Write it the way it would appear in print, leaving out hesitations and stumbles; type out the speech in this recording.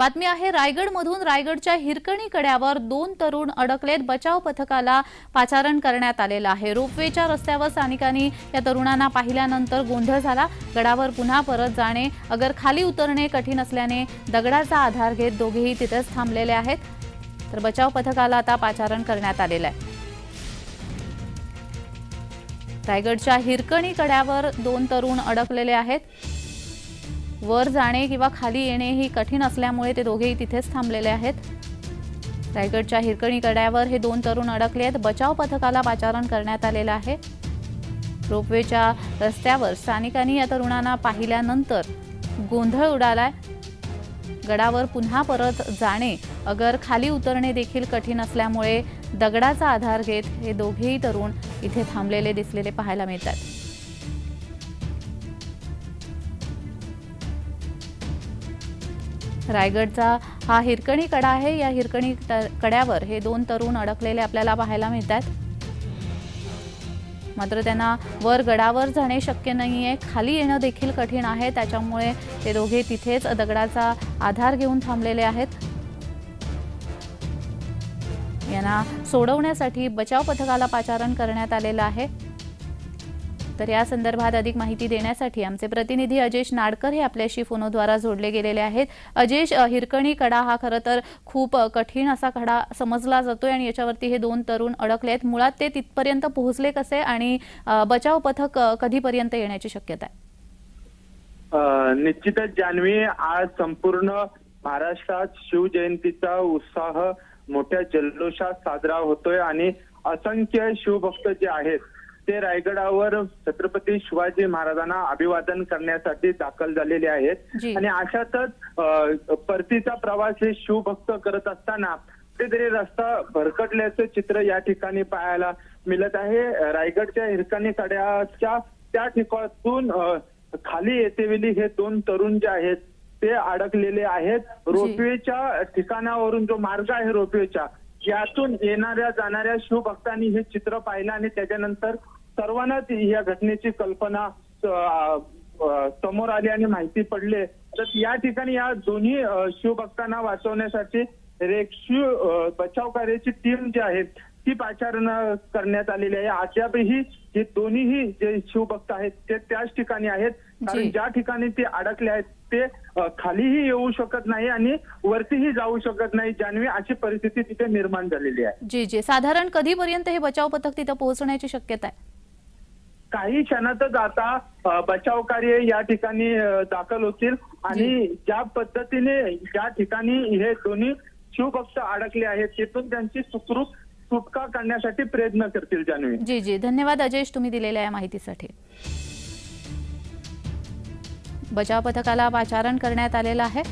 बातमी आहे रायगडमधून रायगडच्या हिरकणी कड्यावर 2 तरुण अडकलेत। बचाव पथकाला पाचारण करण्यात आलेलं आहे। रोपवेच्या रस्त्यावर स्थानिकांनी या तरुणांना पाहिल्यानंतर गोंधळ झाला। गडावर पुन्हा परत जाणे अगर खाली उतरणे कठीण असल्याने दगडाचा आधार घेत दोघेही तिथेच थांबलेले आहेत। तर बचाव पथकाला आता पाचारण करण्यात आलेलं आहे। रायगडच्या हिरकणी कड्यावर 2 तरुण अडकलेले आहेत। वर जाणे किंवा खाली येणे ही कठीण असल्यामुळे ते दोघेही तिथेच थांबलेले आहेत। रायगडच्या हिरकणी कड्यावर हे 2 तरुण अडकले आहेत। बचाव पथकाला पाचारण करण्यात आलेलं आहे। रोपवेच्या रस्त्यावर स्थानिकांनी या तरुणांना पाहिल्यानंतर गोंधळ उडालाय। गडावर पुन्हा परत जाणे अगर खाली उतरणे देखील कठीण असल्यामुळे दगडाचा आधार घेत हे दोघेही तरुण इथे थांबलेले दिसलेले पाहायला मिळतात। रायगडचा हा हिरकणी कडा आहे। या हिरकणी कड्यावर हे 2 तरुण अडकलेले आपल्याला पाहायला मिळतात। मात्र त्यांना वर गडावर जाणे शक्य नाहीये, खाली येणं देखील कठीण आहे। त्याच्यामुळे ते दोघे तिथेच दगडाचा आधार घेऊन थांबलेले आहेत। यांना सोडवण्यासाठी बचाव पथकाला पाचारण करण्यात आलेलं आहे। तर या संदर्भात अधिक माहिती देण्यासाठी आमचे प्रतिनिधी अजेश नाडकर हे आपल्याशी फोनद्वारा जोडले गेलेले आहेत। अजेश, हिरकणी कडा हा खरं तर खूप कठीण असा कडा समजला जातोय आणि याच्यावरती हे 2 तरुण अडकले आहेत। मुळात ते तिथपर्यंत पोहोचले कसे आणि बचाव पथक कधीपर्यंत येण्याची शक्यता आहे? निश्चितच जान्हवी, आज संपूर्ण महाराष्ट्रात शिवजयंतीचा उत्साह मोठ्या जल्लोषात साजरा होतोय आणि असंख्य शिवभक्त जे आहेत ते रायगडावर छत्रपती शिवाजी महाराजांना अभिवादन करण्यासाठी दाखल झालेले आहेत। आणि अशातच परतीचा प्रवास हे शिवभक्त करत असताना कुठेतरी रस्ता भरकटल्याचं चित्र या ठिकाणी पाहायला मिळत आहे। रायगडच्या हिरकणी कड्याच्या त्या ठिकाणातून खाली येतेवेळी हे 2 तरुण जे आहेत ते अडकलेले आहेत। रोपवेच्या ठिकाणावरून जो मार्ग आहे रोपवेच्या यातून येणाऱ्या जाणाऱ्या शिवभक्तांनी हे चित्र पाहिलं आणि त्याच्यानंतर सर्वांनाच या घटनेची कल्पना समोर आली आणि माहिती पडले। तर या ठिकाणी या दोन्ही शिवभक्तांना वाचवण्यासाठी रेस्क्यू बचाव कार्याची टीम जी आहे ती पाचारण करण्यात आलेली आहे। अद्यापही हे दोन्हीही जे शिवभक्त आहेत ते त्याच ठिकाणी आहेत, कारण ज्या ठिकाणी ते अडकले आहेत ते खालीही येऊ शकत नाही आणि वरतीही जाऊ शकत नाही। जान्हवी, अशी परिस्थिती तिथे निर्माण झालेली आहे। जी साधारण कधीपर्यंत हे बचाव पथक तिथे पोहोचण्याची शक्यता आहे? काही क्षणातच आता बचाव कार्य या ठिकाणी दाखल होतील आणि ज्या पद्धतीने ज्या ठिकाणी हे दोन्ही शिवभक्त अडकले आहेत तिथून त्यांची सुखरूप सुटका करण्यासाठी प्रयत्न करतील। जान्हवी, जी धन्यवाद अजेश, तुम्ही दिलेल्या या माहितीसाठी। बचाव पथकाला पाचारण करण्यात आलेलं आहे।